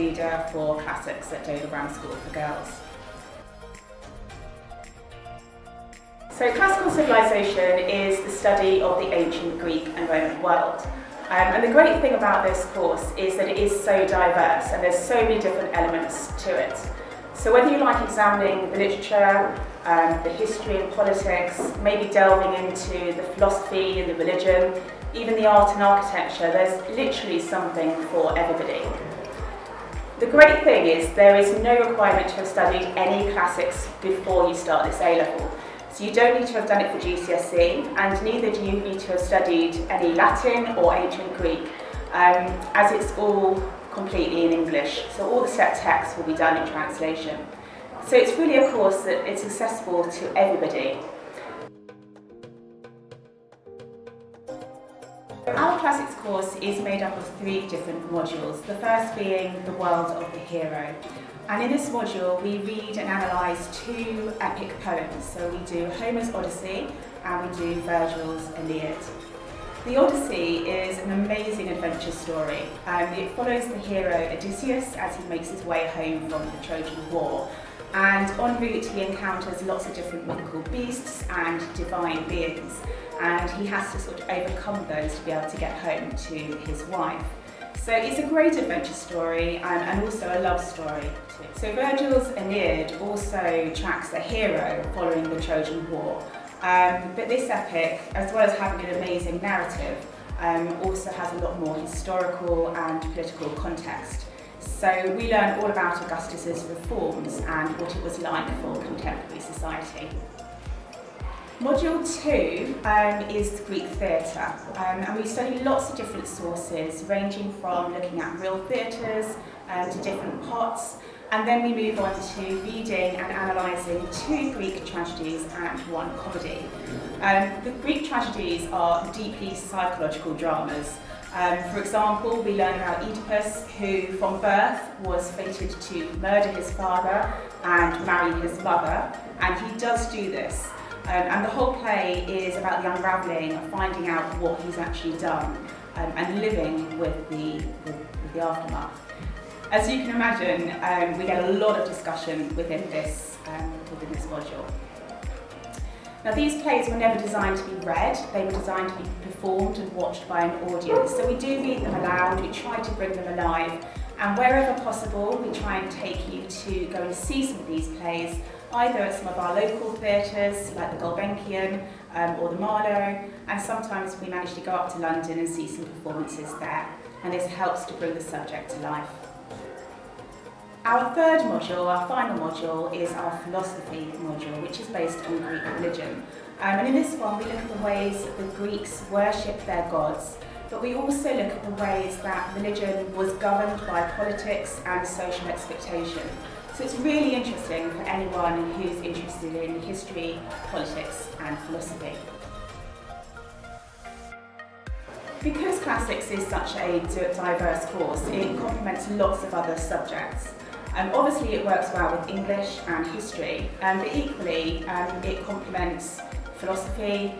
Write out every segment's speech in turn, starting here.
leader for classics at Dover Grammar School for Girls. So Classical Civilisation is the study of the ancient Greek and Roman world. And the great thing about this course is that it is so diverse and there's so many different elements to it. So whether you like examining the literature, the history and politics, maybe delving into the philosophy and the religion, even the art and architecture, there's literally something for everybody. The great thing is there is no requirement to have studied any classics before you start this A-level. So you don't need to have done it for GCSE, and neither do you need to have studied any Latin or ancient Greek, as it's all completely in English. So all the set text will be done in translation. So it's really a course that it's accessible to everybody. Our classics course is made up of 3 different modules, the first being the world of the hero. And in this module we read and analyse 2 epic poems. So we do Homer's Odyssey and we do Virgil's Aeneid. The Odyssey is an amazing adventure story. It follows the hero Odysseus as he makes his way home from the Trojan War. And en route he encounters lots of different mythical beasts and divine beings. And he has to sort of overcome those to be able to get home to his wife. So it's a great adventure story and also a love story too. So Virgil's Aeneid also tracks the hero following the Trojan War. But this epic, as well as having an amazing narrative, also has a lot more historical and political context. So we learn all about Augustus's reforms and what it was like for contemporary society. Module 2 is Greek theatre, and we study lots of different sources, ranging from looking at real theatres to different pots, and then we move on to reading and analysing 2 Greek tragedies and 1 comedy. The Greek tragedies are deeply psychological dramas. For example, we learn about Oedipus, who from birth was fated to murder his father and marry his mother, and he does do this. And the whole play is about the unravelling of finding out what he's actually done and living with the aftermath. As you can imagine, we get a lot of discussion within this module. Now these plays were never designed to be read, they were designed to be performed and watched by an audience. So we do read them aloud, we try to bring them alive, and wherever possible we try and take you to go and see some of these plays, either at some of our local theatres like the Gulbenkian or the Marlow, and sometimes we manage to go up to London and see some performances there, and this helps to bring the subject to life. Our third module, our final module, is our philosophy module, which is based on Greek religion. And in this one we look at the ways that the Greeks worshipped their gods, but we also look at the ways that religion was governed by politics and social expectation. So it's really interesting for anyone who's interested in history, politics and philosophy. Because classics is such a diverse course, it complements lots of other subjects. Obviously it works well with English and history, but equally it complements philosophy,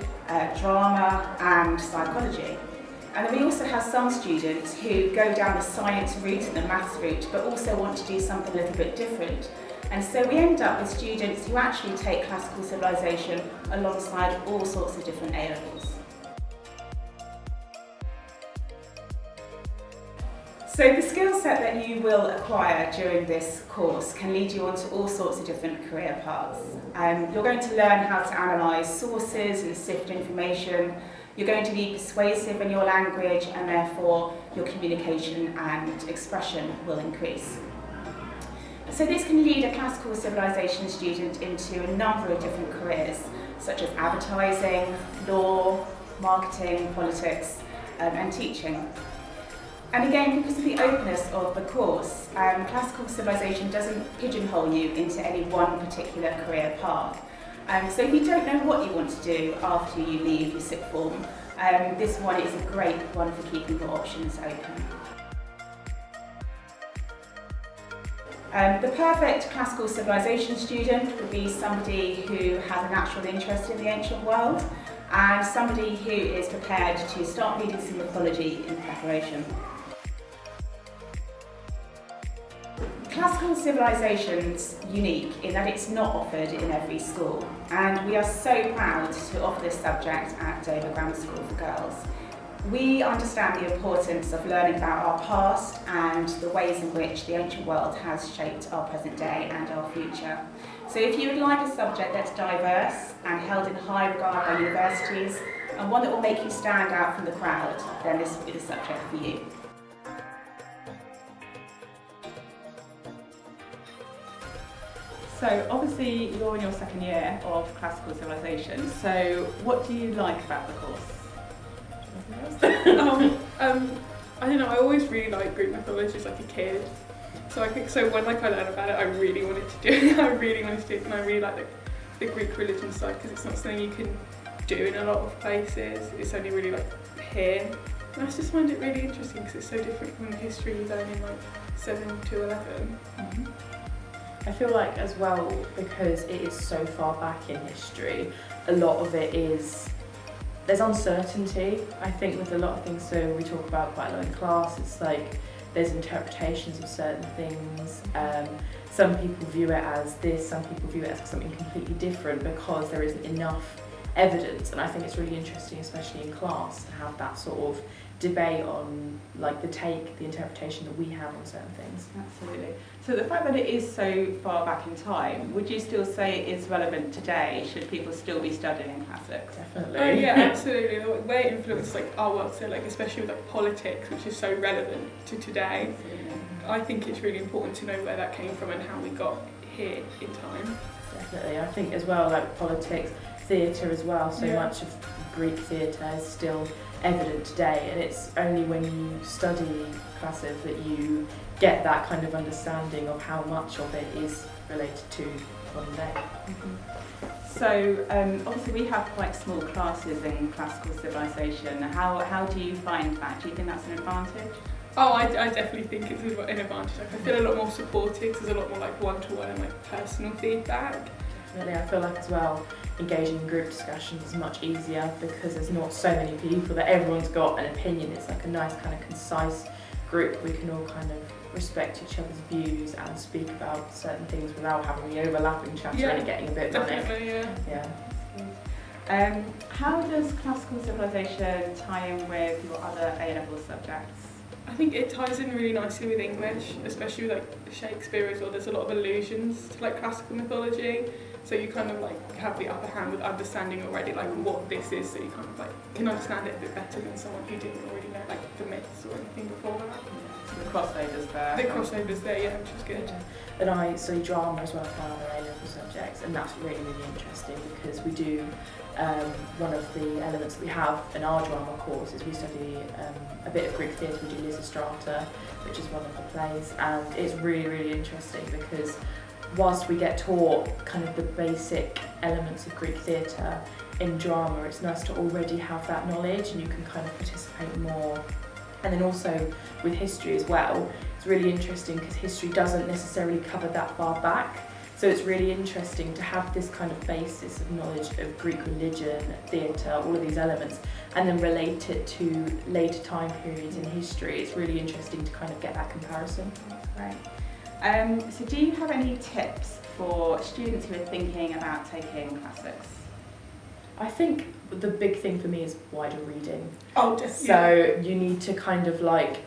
drama and psychology. And then we also have some students who go down the science route and the maths route, but also want to do something a little bit different. And so we end up with students who actually take Classical Civilisation alongside all sorts of different A-levels. So the skill set that you will acquire during this course can lead you onto all sorts of different career paths. You're going to learn how to analyse sources and sift information. You're going to be persuasive in your language, and therefore your communication and expression will increase. So this can lead a Classical Civilisation student into a number of different careers, such as advertising, law, marketing, politics and teaching. And again, because of the openness of the course, Classical Civilisation doesn't pigeonhole you into any one particular career path. So if you don't know what you want to do after you leave your sixth form, this one is a great one for keeping your options open. The perfect Classical Civilisation student would be somebody who has a natural interest in the ancient world and somebody who is prepared to start reading some mythology in preparation. Classical Civilisation's unique in that it's not offered in every school, and we are so proud to offer this subject at Dover Grammar School for Girls. We understand the importance of learning about our past and the ways in which the ancient world has shaped our present day and our future. So if you would like a subject that's diverse and held in high regard by universities, and one that will make you stand out from the crowd, then this will be the subject for you. So obviously you're in your second year of Classical Civilisation, so what do you like about the course? I don't know, I always really liked Greek mythology as like a kid. So I think when I learned about it, I really wanted to do it. I really wanted to do it, and I really like the Greek religion side because it's not something you can do in a lot of places. It's only really like here. And I just find it really interesting because it's so different from the history you learn in like 7 to 11. Mm-hmm. I feel like as well, because it is so far back in history, a lot of it is, there's uncertainty, I think, with a lot of things. So we talk about quite a lot in class, it's like there's interpretations of certain things. Some people view it as this, some people view it as something completely different because there isn't enough evidence. And I think it's really interesting, especially in class, to have that sort of debate on like the interpretation that we have on certain things. Absolutely. So the fact that it is so far back in time, would you still say it is relevant today? Should people still be studying classics? Definitely. Oh yeah, absolutely. The way it influences like our work, so like especially with like politics, which is so relevant to today. Absolutely. I think it's really important to know where that came from and how we got here in time. Definitely. I think as well, like politics, theatre as well, so much of Greek theatre is still evident today, and it's only when you study classics that you get that kind of understanding of how much of it is related to modern day. Mm-hmm. So obviously we have quite small classes in Classical Civilisation. How do you find that? Do you think that's an advantage? Oh, I definitely think it's an advantage. Like, I feel a lot more supported, there's a lot more like one-to-one and like personal feedback. Definitely, I feel like as well, engaging in group discussions is much easier because there's not so many people that everyone's got an opinion. It's like a nice kind of concise group. We can all kind of respect each other's views and speak about certain things without having the overlapping chatter and it getting a bit manic. Definitely, yeah. How does Classical Civilisation tie in with your other A-level subjects? I think it ties in really nicely with English, especially with like Shakespeare as well. There's a lot of allusions to like classical mythology, so you kind of like have the upper hand with understanding already like what this is, so you kind of like can understand it a bit better than someone who didn't already know like the myths or anything before that. So the crossovers there. The crossovers there, yeah, which is good. And I study drama as well for my other A-level subjects, and that's really, really interesting because we do, one of the elements that we have in our drama course is we study a bit of Greek theatre. We do Lysistrata, which is one of the plays, and it's really, really interesting because whilst we get taught kind of the basic elements of Greek theatre in drama, it's nice to already have that knowledge and you can kind of participate more. And then also with history as well, it's really interesting because history doesn't necessarily cover that far back. So it's really interesting to have this kind of basis of knowledge of Greek religion, theatre, all of these elements, and then relate it to later time periods in history. It's really interesting to kind of get that comparison. That's great. So do you have any tips for students who are thinking about taking classics? I think the big thing for me is wider reading. Oh, definitely. So you need to kind of like,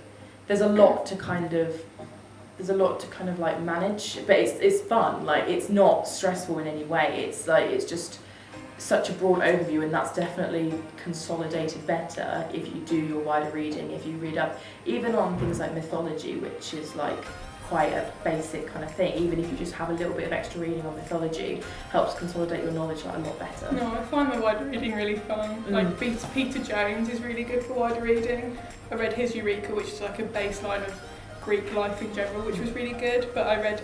there's a lot to kind of like manage, but it's fun. Like it's not stressful in any way. It's like it's just such a broad overview, and that's definitely consolidated better if you do your wider reading. If you read up even on things like mythology, which is like quite a basic kind of thing, even if you just have a little bit of extra reading on mythology, helps consolidate your knowledge like a lot better. No, I find my wider reading really fun. Like Peter Jones is really good for wider reading. I read his Eureka, which is like a baseline of Greek life in general, which was really good, but I read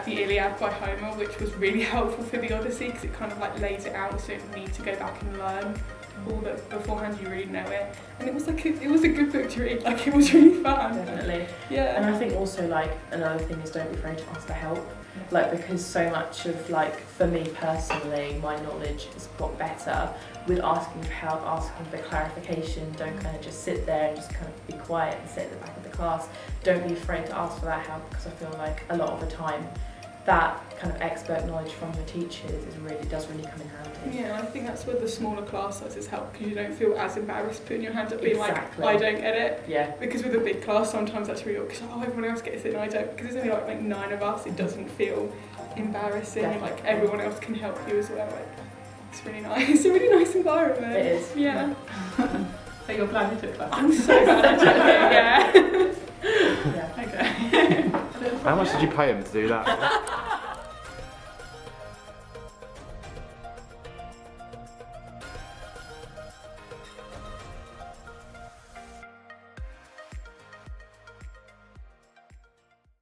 the Iliad by Homer, which was really helpful for the Odyssey because it kind of like lays it out so you don't need to go back and learn all that beforehand. You really know it, and it was like it was a good book to read. Like it was really fun. Definitely. Yeah. And I think also like another thing is don't be afraid to ask for help. like, because so much of, like, for me personally, my knowledge has got better with asking for help, asking for clarification. Don't kind of just sit there and just kind of be quiet and sit at the back of the class. Don't be afraid to ask for that help, because I feel like a lot of the time that kind of expert knowledge from your teachers does really come in handy. Yeah, I think that's where the smaller class sizes help, because you don't feel as embarrassed putting your hand up being Exactly. like, I don't get it. Yeah. Because with a big class sometimes that's really awkward, because everyone else gets it and I don't, because there's only like 9 of us, it doesn't feel embarrassing. Definitely. Like everyone else can help you as well. Like, it's really nice. It's a really nice environment. It is. Yeah. So you're glad you took class? I'm so glad I took it, yeah. Yeah. Okay. How much did you pay him to do that?